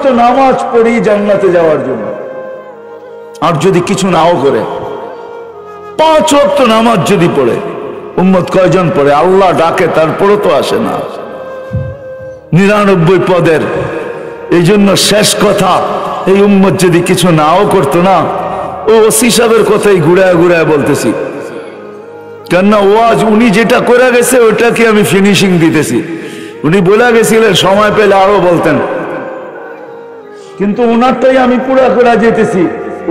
ওয়াক্ত নামাজ পড়ি জান্নাতে যাওয়ার জন্য, আর যদি কিছু নাও করে 5 ওয়াক্ত নামাজ যদি পড়ে, উম্মত কয়জন পড়ে? আল্লাহ ডাকে তারপরও তো আসে না। 99 পদের। এই জন্য শেষ কথা, এই উম্মত যদি কিছু নাও করতো না, ও ওসি সাহেবের কথাই ঘুরায় ঘুরায় বলতেছি, কেননা ওয়াজ উনি যেটা করে গেছে ওইটাকে আমি ফিনিশিং দিতেছি। উনি বলে গেছিলেন সময় পেলে আরো বলতেন, কিন্তু ওনারটাই আমি পুরা করে যেতেছি।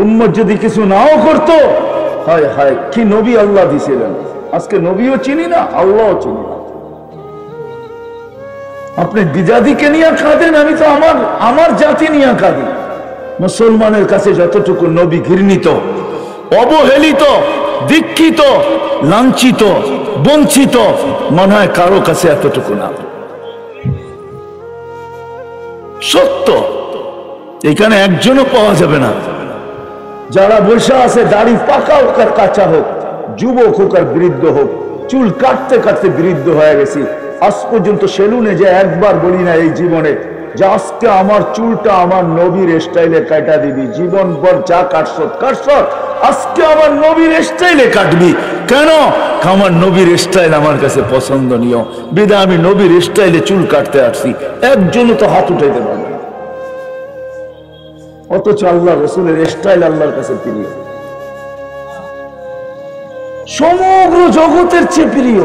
উম্মত যদি কিছু নাও করতো, হায় হায় কি নবী আল্লাহ দিছিলেন। আজকে নবীও চিনি না, আল্লাহও চিনি না। আপনি বিজাতিকে নিয়ে কাঁদেন, আমি তো আমার জাতি নিয়ে কাঁদি। মুসলমানের কাছে যতটুকু নবী ঘৃণিত, অবহেলিত, দীক্ষিত, লাঞ্ছিত, বঞ্চিত, মনে হয় কারো কাছে এতটুকু না। সত্য, এখানে একজনও পাওয়া যাবে না। যারা বসে আছে, দাড়ি পাকা হোক আর কাঁচা হোক, যুবক হোক আর বৃদ্ধ হোক, চুল কাটতে কাটতে বৃদ্ধ হয়ে গেছি। আজ পর্যন্ত সেলুনে যে একবার বলি না এই জীবনে যে আজকে আমার চুলটা আমার নবীর স্টাইলে কাটা দিবি। জীবন ভর যা কাটছত কাটছত, আজকে আমার নবীর স্টাইলে কাটবি। কেন? আমার নবীর স্টাইল আমার কাছে পছন্দনীয়, বিধায় আমি নবীর স্টাইলে চুল কাটতে আসছি। একজনও তো হাত উঠাইতে পারবে না, অথচ আল্লাহ রসুলের স্টাইল আল্লাহর কাছে প্রিয়, সমগ্র জগতের চেয়ে প্রিয়।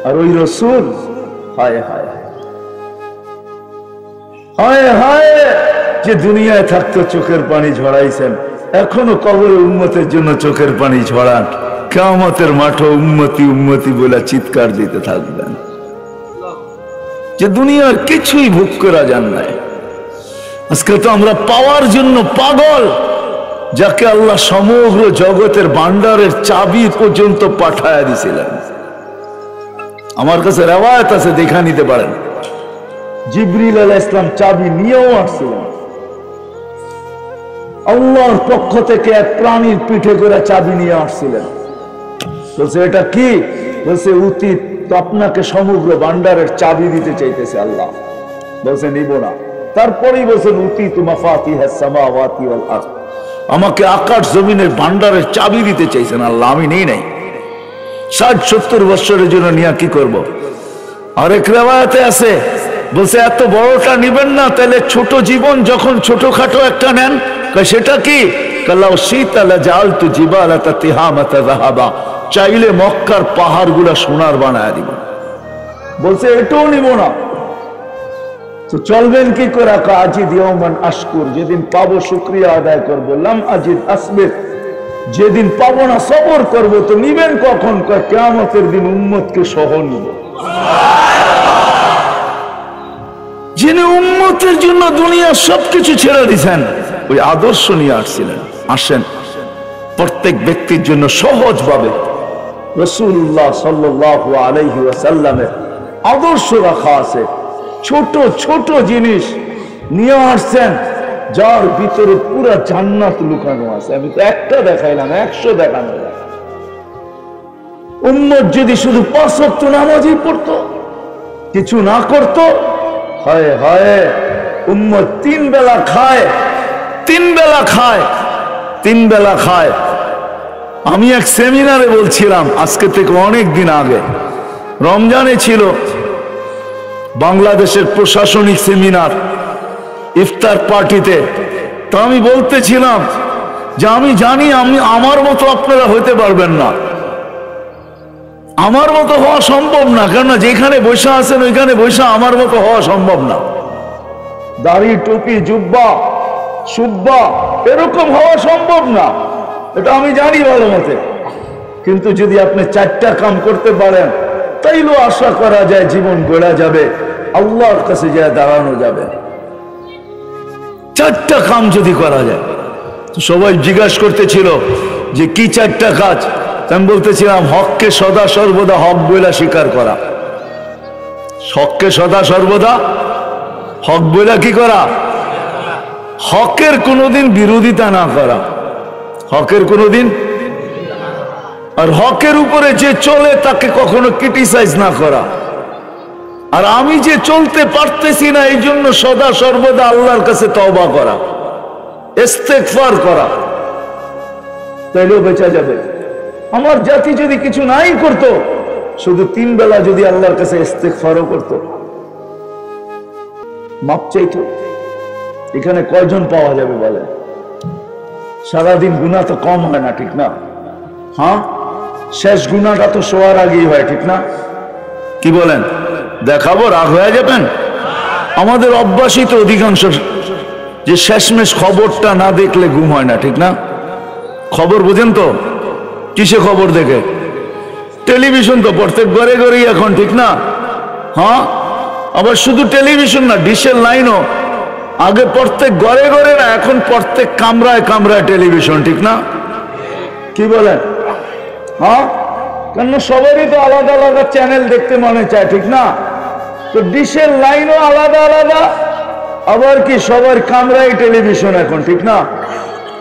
আর ওই রসুল, হায় হায় হায় হায়, যে দুনিয়ায় থাকতো চোখের পানি ঝরাইছেন, এখনো কবরে উম্মতের জন্য চোখের পানি ঝরান। কিয়ামতের মাঠে উম্মতি উম্মতি বলে চিৎকার দিতে থাকবেন। যে দুনিয়ার কিছুই ভোগ করা যান নাই। আজকে তো আমরা পাওয়ার জন্য পাগল, যাকে আল্লাহ সমগ্র জগতের ভান্ডারের চাবি পর্যন্ত পাঠায়া দিছিলেন। আমার কাছে রেওয়ায়েত আছে, দেখা নিতে পারেন। জিবরিল আলাইহিস সালাম চাবি নিয়েও আসছিলেন। আল্লাহর পক্ষ থেকে এক প্রাণীর পিঠে করে চাবি নিয়ে আসছিলেন। বলছে এটা কি? বলছে অতীত। তো আপনাকে সমগ্র ভান্ডারের চাবি দিতে চাইতেছে আল্লাহ। বলছে নিব না। তারপরেই বলছেন অতীত মাফাতিহাস সামাওয়াতি ওয়াল আরদ, আমাকে আকাশ জমিনের ভান্ডারের চাবি দিতে চাইছেন আল্লাহ, আমি নেই নাই। 60-70 বছরের জন্য নিয়ে কি করব? আরেক রিওয়ায়াতে আছে, বলছে এত বড়টা নিবেন না, তাহলে ছোট জীবন যখন ছোটখাটো একটা নেন। সেটা কি? কাল্লাউ শীতালা জালতু জিবালাতা তিহামাতা যাহাবা, চাইলে মক্কার পাহাড়গুলা সোনার বানায় দিব। বলছে এটাও নিব না। তো চলবেন কি করে? আজিদ ইয়াওমান আশকুর, যেদিন পাবো শুকরিয়া আদায় করবো। লাম আজিদ আসবির, যেদিন পাবো না সবর করব। তো নিবেন কখন? কিয়ামতের দিন উম্মতকে সহ নিব। যিনি উম্মতের জন্য দুনিয়া সবকিছু ছেড়ে দিয়েছেন, ওই আদর্শ নিয়ে আসছিলেন। আসেন, প্রত্যেক ব্যক্তির জন্য সহজভাবে রাসূলুল্লাহ সাল্লাল্লাহু আলাইহি ওয়াসাল্লামের আদর্শ রাখা আছে। ছোট ছোট জিনিস নিয়ে আসছেন, যার ভিতরে পুরা জান্নাত লুকানো আছে। আমি তো একটা দেখাইলাম, 100 দেখানো যায়। উম্মত যদি শুধু 5 ওয়াক্ত নামাজই পড়তো, কিছু না করতো, হায় হায়, উম্মত 3 বেলা খায়, 3 বেলা খায়, 3 বেলা খায়। আমি এক সেমিনারে বলছিলাম, আজকে থেকে অনেক দিন আগে, রমজানে ছিল বাংলাদেশের প্রশাসনিক সেমিনার, ইফতার পার্টিতে। তো আমি বলতেছিলাম যে আমি জানি আমার মতো আপনারা হইতে পারবেন না, আমার মতো হওয়া সম্ভব না। কেননা যেখানে বসে আছেন ওইখানে বসে আমার মতো হওয়া সম্ভব না। দাড়ি, টুপি, জুব্বা, সুব্বা এরকম হওয়া সম্ভব না, এটা আমি জানি ভালো মতে। কিন্তু যদি আপনি 4টা কাম করতে পারেন, তাইলেও আশা করা যায় জীবন গড়া যাবে, আল্লাহর কাছে যায় দাঁড়ানো যাবে। 4টা কাম যদি করা যায়। তো সবাই জিজ্ঞাসা করতেছিল যে কি 4টা কাজ? আমি বলতেছিলাম, হককে সদা সর্বদা হক বইলা স্বীকার করা। হককে সদা সর্বদা হক বইলা কি করা? হকের কোনোদিন বিরোধিতা না করা, হকের কোনোদিন। আর হকের উপরে যে চলে তাকে কখনো ক্রিটিসাইজ না করা। আর আমি যে চলতে পারতেছি না, এই জন্য সদা সর্বদা আল্লাহর কাছে তওবা করা, ইস্তেগফার করা, তাইলেও বেঁচে যাবে। আমার জাতি যদি কিছু নাই করত, শুধু 3 বেলা যদি আল্লাহর কাছে ইস্তেগফারও করত, মাপ চাইতো, এখানে কয়জন পাওয়া যাবে বলে? সারাদিন গুনাহ তো কম হয় না, ঠিক না? হ্যাঁ, শেষ গুনাহটা তো শোয়ার আগেই হয়, ঠিক না? কি বলেন? দেখাবো, রাগ হয়ে যাবেন? আমাদের অভ্যাসই তো অধিকাংশ যে শেষমেশ খবরটা না দেখলে ঘুম হয় না, ঠিক না? খবর বুঝেন তো? কিসে খবর দেখে? টেলিভিশন তো প্রত্যেক ঘরে ঘরেই এখন, ঠিক না? হ্যাঁ, আবার শুধু টেলিভিশন না, ডিশের লাইনও। আগে প্রত্যেক ঘরে ঘরে না, এখন প্রত্যেক কামরায় কামরায় টেলিভিশন, ঠিক না? কি বলেন? হ্যাঁ, কেন সবারই তো আলাদা আলাদা চ্যানেল দেখতে মনে চায়, ঠিক না? তো ডিশের লাইনও আলাদা আলাদা, আবার কি সবার কামরায় টেলিভিশন এখন, ঠিক না?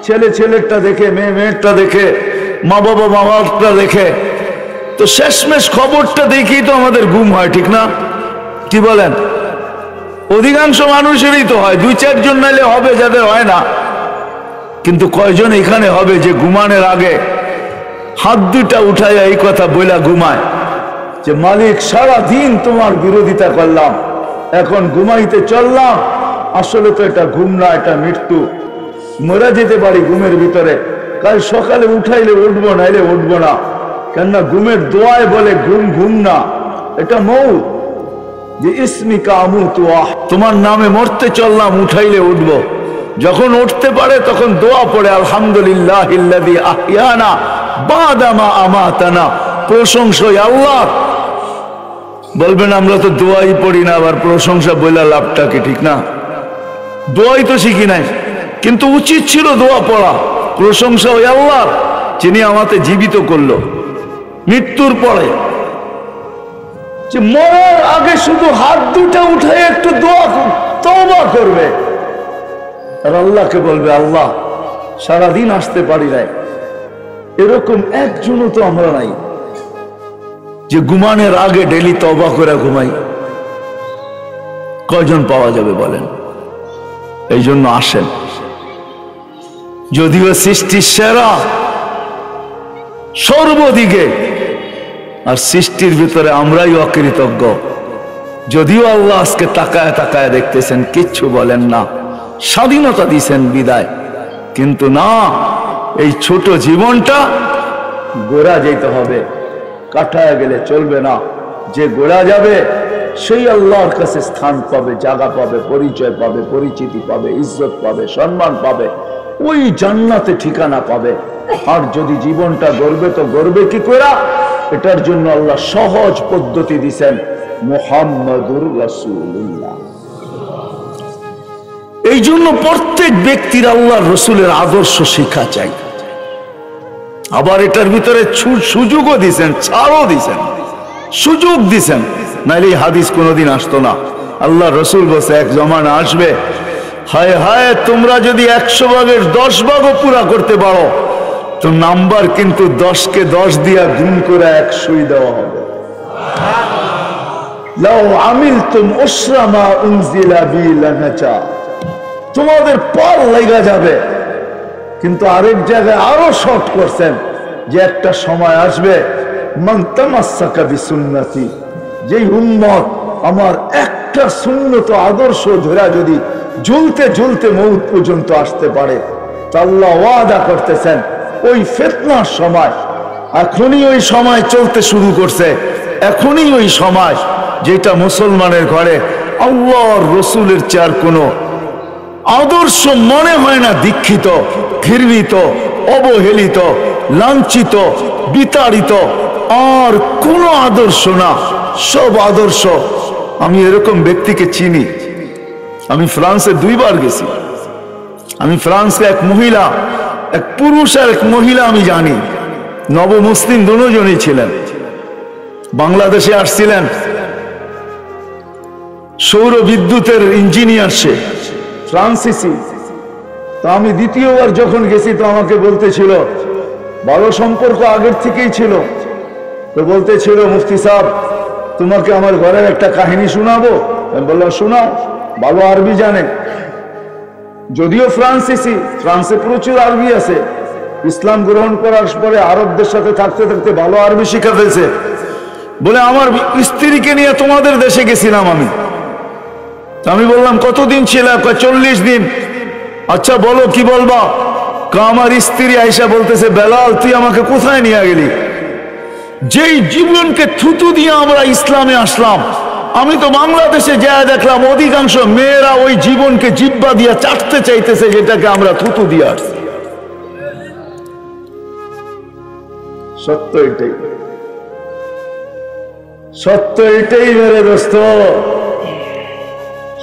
ছেলে ছেলেরটা দেখে, মেয়ে মেয়েরটা দেখে, মা বাবারটা দেখে। তো শেষমেশ খবরটা দেখেই তো আমাদের ঘুম হয়, ঠিক না? কি বলেন? অধিকাংশ মানুষেরই তো হয়, 2-4 জন নাইলে হবে যাদের হয় না। কিন্তু কয়জন এখানে হবে যে ঘুমানোর আগে হাত দুটা উঠাইয়া এই কথা বইলা ঘুমায় যে মালিক সারা দিন তোমার বিরোধিতা করলাম, এখন ঘুমাইতে চললাম, আসলে তো এটা ঘুম না, এটা মৃত্যু, মরে যেতে পারি ঘুমের ভিতরে, কাল সকালে উঠাইলে উঠবো, নাইলে উঠবো না। কেননা ঘুমের দোয়ায় বলে ঘুম ঘুম না, এটা মৌত। যে ইসমিকা আমুতু, তোমার নামে মরতে চললাম, উঠাইলে উঠবো। যখন উঠতে পারে তখন দোয়া পড়ে আলহামদুলিল্লাহিল্লাযী আহইয়ানা বাদা মা আমাতানা, প্রশংসা আল্লাহ। বলবেন আমরা তো দোয়াই পড়ি না, আবার প্রশংসা বইলা লাভটা কি, ঠিক না? দোয়াই তো শিখি নাই, কিন্তু উচিত ছিল দোয়া পড়া। প্রশংসা ওই আল্লাহ যিনি আমাকে জীবিত করলো মৃত্যুর পরে। যে মরার আগে শুধু হাত দুটা উঠে একটু দোয়া তওবা করবে, আর আল্লাহকে বলবে আল্লাহ সারাদিন আসতে পারি নাই। এরকম একজনও তো আমরা নাই যে ঘুমানোর আগে ডেলি তওবা করে ঘুমাই। কয়জন পাওয়া যাবে বলেন? এই জন্য আসেন, যদিও সৃষ্টির সেরা সর্বদিকে, আর সৃষ্টির ভিতরে আমরাই অকৃতজ্ঞ। যদিও আল্লাহ আজকে তাকায় তাকায় দেখতেছেন, কিচ্ছু বলেন না, স্বাধীনতা দিছেন বিদায়, কিন্তু না, এই ছোট জীবনটা গোড়া যেতে হবে, কাটায় গেলে চলবে না। যে গোড়া যাবে সেই আল্লাহর কাছে স্থান পাবে, জায়গা পাবে, পরিচয় পাবে, পরিচিতি পাবে, ইজ্জত পাবে, সম্মান পাবে, ওই জান্নাতে ঠিকানা পাবে। আর যদি জীবনটা গড়বে তো গড়বে কি করে? এটার জন্য আল্লাহ সহজ পদ্ধতি দিয়েছেন, মুহাম্মাদুর রাসূলুল্লাহ। এই জন্য প্রত্যেক ব্যক্তির আল্লাহর রসুলের আদর্শ শিক্ষা চাই। আবার এটার ভিতরে সুযোগও দিছেন, ছাড়ও দিছেন, সুযোগ দিছেন, নাইলে হাদিস কোনোদিন আসতো না। আল্লাহ রসুল বসে এক জমানা আসবে, হায় হায় তোমরা যদি 100 ভাগের 10 ভাগও পুরা করতে পারো তো নাম্বার কিন্তু 10কে 10 দিয়া গুণ করে 100 দেওয়া হবে। লাউ আমিলতুম উসরা মা উনজিলা বি লানাজা, তোমাদের পার লাগা যাবে। কিন্তু আরেক জায়গায় আরো শর্ট করছেন যে একটা সময় আসবে, মান তামাসসাকা বিসুন্নতি, যেই উম্মত আমার একটা সুন্নত আদর্শ ধরা যদি ঝুলতে ঝুলতে মউত পর্যন্ত আসতে পারে, তা আল্লাহ ওয়াদা করতেছেন ওই ফিতনার সময়, এখনই ওই সময় চলতে শুরু করছে, এখনই ওই সময় যেটা মুসলমানের ঘরে আল্লাহর রসুলের চার কোনো আদর্শ মনে হয় না, দীক্ষিত, ঘৃণিত, অবহেলিত, লাঞ্ছিত, বিতাড়িত আর কোন আদর্শ না, সব আদর্শ। আমি এরকম ব্যক্তিকে চিনি। আমি ফ্রান্সে 2 বার গেছি। আমি ফ্রান্সে এক মহিলা, এক পুরুষ আর এক মহিলা আমি জানি, নব মুসলিম দুজনই ছিলেন, বাংলাদেশে আসছিলেন সৌর বিদ্যুতের ইঞ্জিনিয়ার, সে ফ্রান্সিসি। তো আমি দ্বিতীয়বার যখন গেছি তো আমাকে বলতেছিল, ভালো সম্পর্ক আগের থেকেই ছিল, তো বলতেছিল মুফতি সাহেব তোমাকে আমার ঘরের একটা কাহিনী শোনাবো। আমি বললাম শোনাও। ভালো আরবি জানে, যদিও ফ্রান্সিসি, ফ্রান্সে প্রচুর আরবি আছে। ইসলাম গ্রহণ করার পরে আরবদের সাথে থাকতে থাকতে ভালো আরবি শিখা ফেলছে। বলে আমার স্ত্রীকে নিয়ে তোমাদের দেশে গেছিলাম আমি। আমি বললাম কতদিন ছিল? 40 দিন। আচ্ছা বলো কি বলবা? আমার স্ত্রী আয়েশা বলতেছে, বেলাল তুই আমাকে কোথায় নিয়ে গেলি? যেই জীবনকে থুতু দিয়ে আমরা ইসলামে আসলাম, আমি তো বাংলাদেশে যা দেখলাম অধিকাংশ মেয়েরা ওই জীবনকে জিব্বা দিয়ে চাটতে চাইতেছে, যেটাকে আমরা থুতু দিয়ে আসছি। সত্য এটাই, সত্য এটাই মেরে দোস্ত।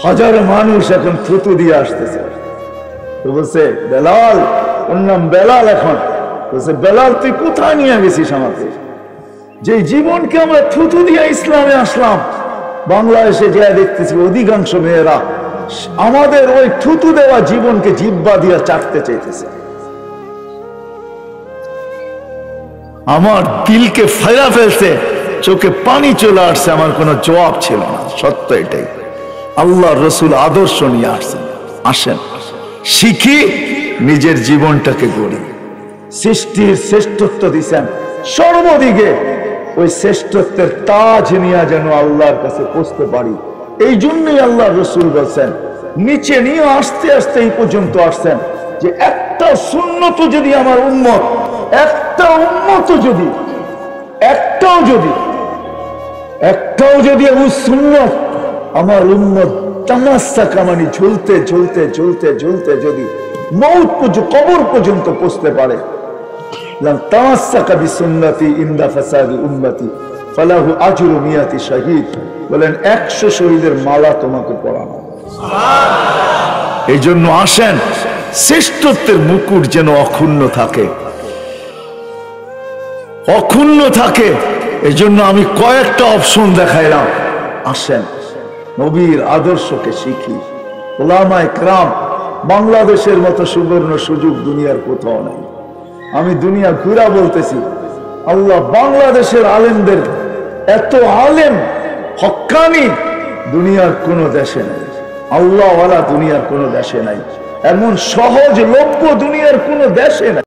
হাজার মানুষ এখন থুতু দিয়ে আসতেছে। তো বলছে বেলাল, ওর নাম বেলাল এখন, বলছে বেলাল তুই কোথায় নিয়ে গেছিস আমাকে? যে জীবনকে আমরা থুতু দিয়ে ইসলামে আসলাম, বাংলাদেশে যা দেখতেছি অধিকাংশ মেয়েরা আমাদের ওই থুতু দেওয়া জীবনকে জিব্বা দিয়ে চাটতে চাইতেছে। আমার দিলকে ফাইরা ফেলছে, চোখে পানি চলে আসছে, আমার কোনো জবাব ছিল না। সত্য এটাই। আল্লাহ রসুল আদর্শ নিয়ে আসছেন। আসেন শিখি, নিজের জীবনটাকে গড়ি। সৃষ্টির শ্রেষ্ঠত্ব দিচ্ছেন সর্বদিকে, ওই শ্রেষ্ঠত্বের তাজ নিয়ে যেন আল্লাহর কাছে পৌঁছতে পারি। এই জন্যই আল্লাহ রসুল বলছেন, নিচে নিয়ে আস্তে আস্তে এই পর্যন্ত আসছেন যে একটা সুন্নত যদি আমার উম্মত, একটা উম্মত যদি, একটাও যদি সুন্নত আমার উম্মত তামাশা কামানি ঝুলতে ঝুলতে ঝুলতে ঝুলতে যদি মৌত পর্যন্ত, কবর পর্যন্ত পৌঁছতে পারে, তামাশাকা বিসুন্নতি ইনদা ফাসাদি উম্মতি ফালাহু আজরু মিয়াতি শাহীদ। বলেন 100 শহীদের মালা তোমাকে পরানো। এই জন্য আসেন, শ্রেষ্ঠত্বের মুকুট যেন অক্ষুণ্ণ থাকে, অক্ষুণ্ণ থাকে। এই জন্য আমি কয়েকটা অপশন দেখাইলাম। আসেন নবীর আদর্শকে শিখি। ওলামায়ে কেরাম, বাংলাদেশের মতো সুবর্ণ সুযোগ দুনিয়ার কোথাও নেই। আমি দুনিয়া ঘুরা বলতেছি, আল্লাহ বাংলাদেশের আলেমদের এত আলেম হক্কানি দুনিয়ার কোন দেশে নেই। আল্লাহওয়ালা দুনিয়ার কোন দেশে নাই, এমন সহজলভ্য দুনিয়ার কোন দেশে নাই।